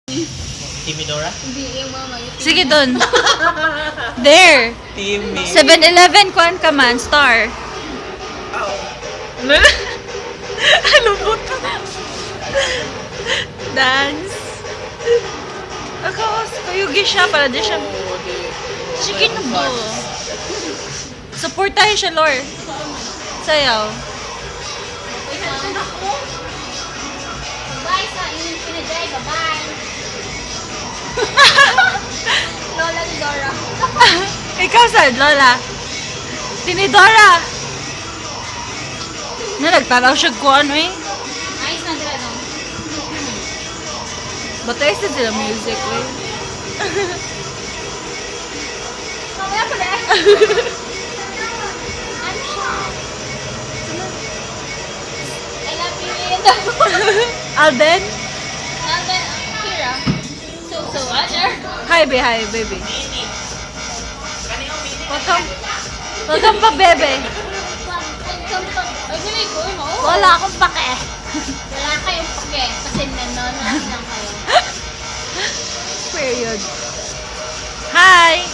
Timidora? Hindi, yung mama. Sige doon. There. Timmy. 7-Eleven, kuhan ka man, star. Ano po to? Dance. Akawas, kayugi siya para di siya. Sige na po. Support tayo siya, Lord. Sayaw. Bye sa inyong pinajay. Bye-bye. Lola ni Dora. Ikaw sad, Lola. Tinidora. Na nagtanaw siya ko ano eh. Ayos na dira no. Batay sa sila music eh. Mamaya pala. I'm shocked. I love you, Ian. Alden? And then, Kira. So, Roger. Hi, baby. Welcome pa, bebe. Ay, galing ko, no? Wala akong pake. Wala kayong pake kasi nanonood lang kayo. Period. Hi!